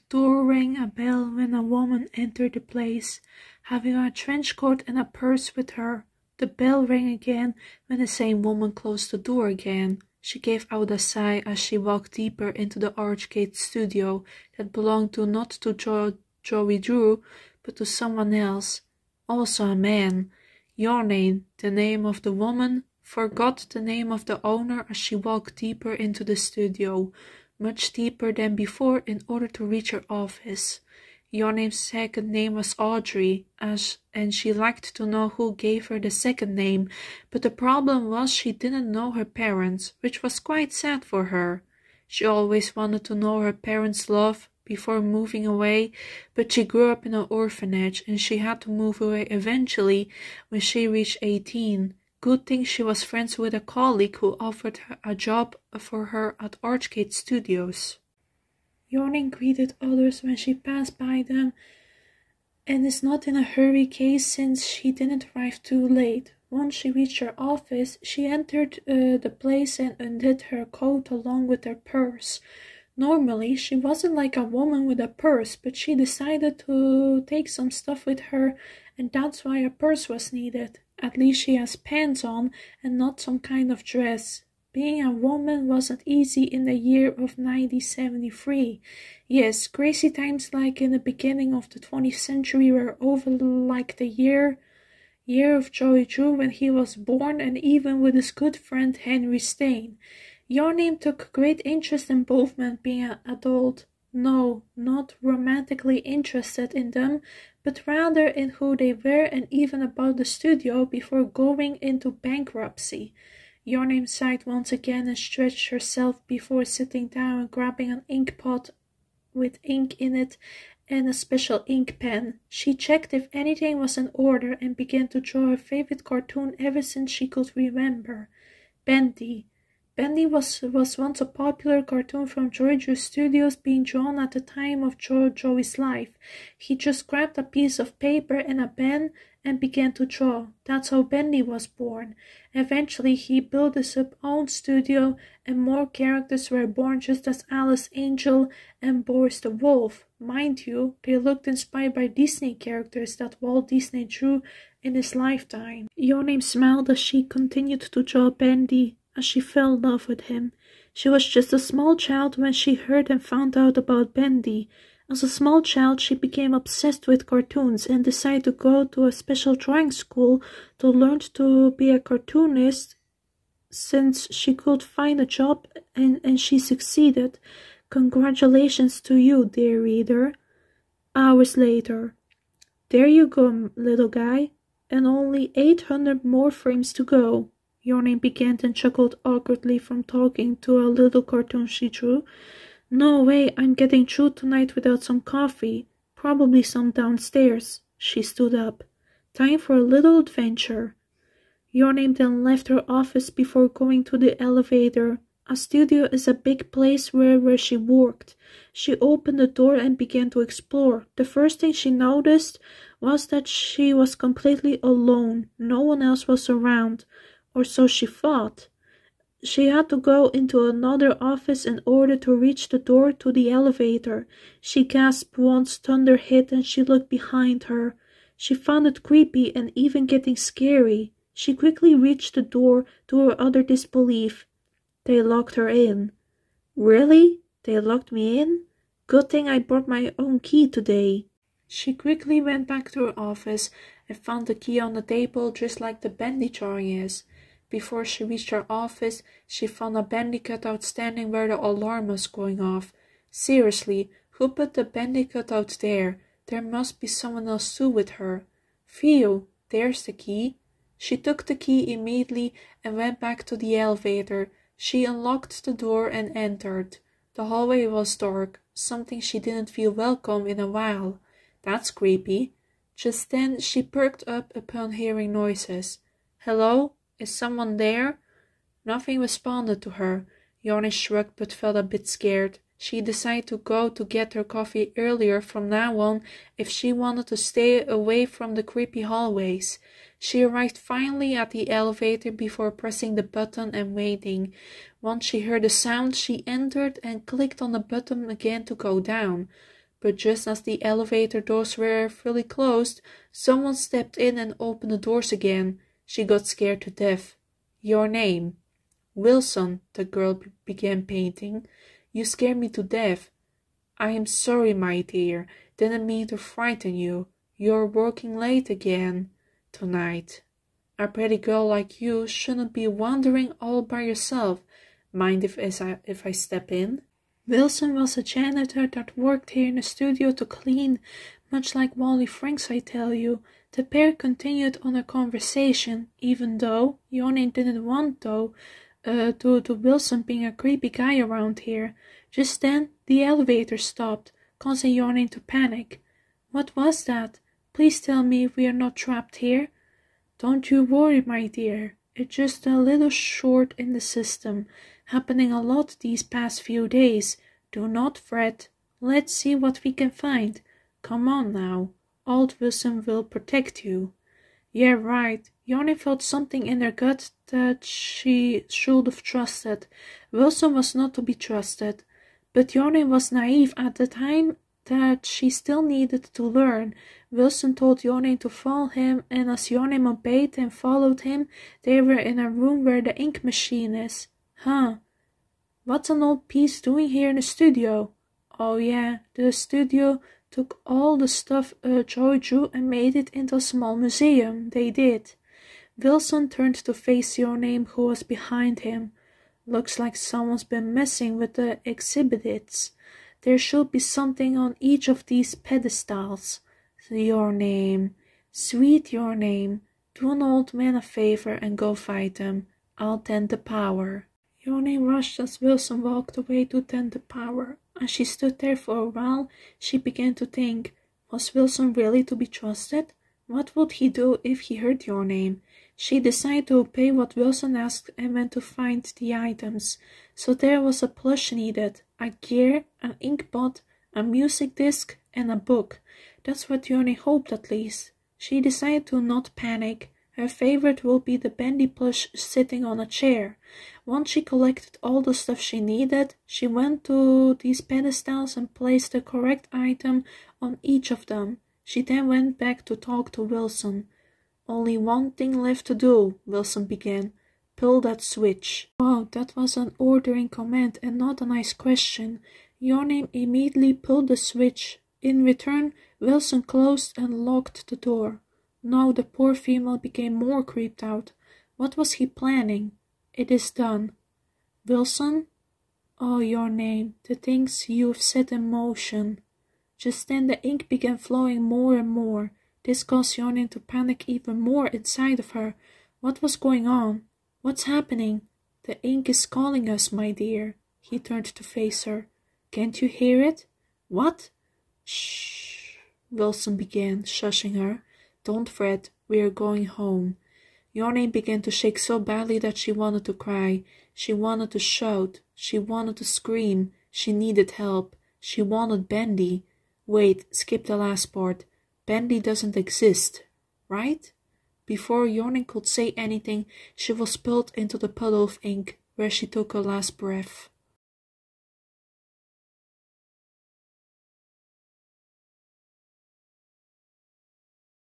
door rang a bell when a woman entered the place, having a trench coat and a purse with her. The bell rang again when the same woman closed the door again. She gave out a sigh as she walked deeper into the Archgate studio that belonged not to Joey Drew, but to someone else, also a man. Your name, the name of the woman, forgot the name of the owner as she walked deeper into the studio, much deeper than before in order to reach her office. Your name's second name was Audrey, and she liked to know who gave her the second name, but the problem was she didn't know her parents, which was quite sad for her. She always wanted to know her parents' love before moving away, but she grew up in an orphanage and she had to move away eventually when she reached 18. Good thing she was friends with a colleague who offered her a job for her at Archgate Studios. Yawning greeted others when she passed by them, and is not in a hurry case since she didn't arrive too late. Once she reached her office, she entered the place and undid her coat along with her purse. Normally, she wasn't like a woman with a purse, but she decided to take some stuff with her, and that's why a purse was needed. At least she has pants on and not some kind of dress. Being a woman wasn't easy in the year of 1973. Yes, crazy times like in the beginning of the 20th century were over, like the year of Joey Drew when he was born, and even with his good friend Henry Stain. Your name took great interest in both men being an adult. No, not romantically interested in them, but rather in who they were and even about the studio before going into bankruptcy. Your name sighed once again and stretched herself before sitting down and grabbing an ink pot with ink in it and a special ink pen. She checked if anything was in order and began to draw her favorite cartoon ever since she could remember. Bendy. Bendy was once a popular cartoon from Joey Drew Studios being drawn at the time of Joey's life. He just grabbed a piece of paper and a pen and began to draw. That's how Bendy was born. Eventually, he built his own studio and more characters were born just as Alice Angel and Boris the Wolf. Mind you, they looked inspired by Disney characters that Walt Disney drew in his lifetime. Your Name smiled as she continued to draw Bendy, as she fell in love with him. She was just a small child when she heard and found out about Bendy. As a small child, she became obsessed with cartoons and decided to go to a special drawing school to learn to be a cartoonist since she could find a job and she succeeded. Congratulations to you, dear reader. Hours later. There you go, little guy, and only 800 more frames to go. Your Name began and chuckled awkwardly from talking to a little cartoon she drew. No way I'm getting through tonight without some coffee. Probably some downstairs. She stood up. Time for a little adventure. Your Name then left her office before going to the elevator. A studio is a big place where she worked. She opened the door and began to explore. The first thing she noticed was that she was completely alone. No one else was around. Or so she thought. She had to go into another office in order to reach the door to the elevator. She gasped once thunder hit and she looked behind her. She found it creepy and even getting scary. She quickly reached the door to her utter disbelief. They locked her in. Really? They locked me in? Good thing I brought my own key today. She quickly went back to her office and found the key on the table just like the Bendy drawing is. Before she reached her office, she found a Bendy cutout standing where the alarm was going off. Seriously, who put the Bendy cutout there? There must be someone else too with her. Phew, there's the key. She took the key immediately and went back to the elevator. She unlocked the door and entered. The hallway was dark, something she didn't feel welcome in a while. That's creepy. Just then she perked up upon hearing noises. Hello? Is someone there? Nothing responded to her. Yoni shrugged but felt a bit scared. She decided to go to get her coffee earlier from now on if she wanted to stay away from the creepy hallways. She arrived finally at the elevator before pressing the button and waiting. Once she heard the sound, she entered and clicked on the button again to go down. But just as the elevator doors were fully closed, someone stepped in and opened the doors again. She got scared to death. "Your name?" "Wilson," the girl began painting. "You scared me to death." "I am sorry, my dear. Didn't mean to frighten you. You're working late again tonight. A pretty girl like you shouldn't be wandering all by yourself. Mind if I step in?" Wilson was a janitor that worked here in the studio to clean, much like Wally Franks, I tell you. The pair continued on a conversation, even though Yoni didn't want to Wilson being a creepy guy around here. Just then, the elevator stopped, causing Yoni to panic. "What was that? Please tell me we are not trapped here." "Don't you worry, my dear. It's just a little short in the system, happening a lot these past few days. Do not fret. Let's see what we can find. Come on now. Old Wilson will protect you." Yeah, right. Yoni felt something in her gut that she should have trusted. Wilson was not to be trusted. But Yoni was naive at the time that she still needed to learn. Wilson told Yoni to follow him, and as Yoni obeyed and followed him, they were in a room where the ink machine is. Huh. What's an old piece doing here in the studio? Oh yeah, the studio took all the stuff Joy drew and made it into a small museum. They did. Wilson turned to face Yoni, who was behind him. Looks like someone's been messing with the exhibits. There should be something on each of these pedestals. Your name. Sweet your name. Do an old man a favor and go fight them. I'll tend the power. Yoni rushed as Wilson walked away to tend the power. As she stood there for a while, she began to think, was Wilson really to be trusted? What would he do if he heard your name? She decided to obey what Wilson asked and went to find the items. So there was a plush needed, a gear, an ink pot, a music disc, and a book. That's what Yoni hoped at least. She decided to not panic. Her favorite will be the Bendy plush sitting on a chair. Once she collected all the stuff she needed, she went to these pedestals and placed the correct item on each of them. She then went back to talk to Wilson. "Only one thing left to do," Wilson began. "Pull that switch." Wow, that was an ordering command and not a nice question. Yoni immediately pulled the switch. In return, Wilson closed and locked the door. Now the poor female became more creeped out. What was he planning? "It is done." "Wilson?" "Oh, your name, the things you've set in motion." Just then the ink began flowing more and more. This caused Yoni to panic even more inside of her. What was going on? What's happening? "The ink is calling us, my dear." He turned to face her. "Can't you hear it?" "What?" "Shh," Wilson began, shushing her. "Don't fret, we are going home." Yoni began to shake so badly that she wanted to cry. She wanted to shout. She wanted to scream. She needed help. She wanted Bendy. Wait, skip the last part. Bendy doesn't exist, right? Before Yoni could say anything, she was pulled into the puddle of ink, where she took her last breath.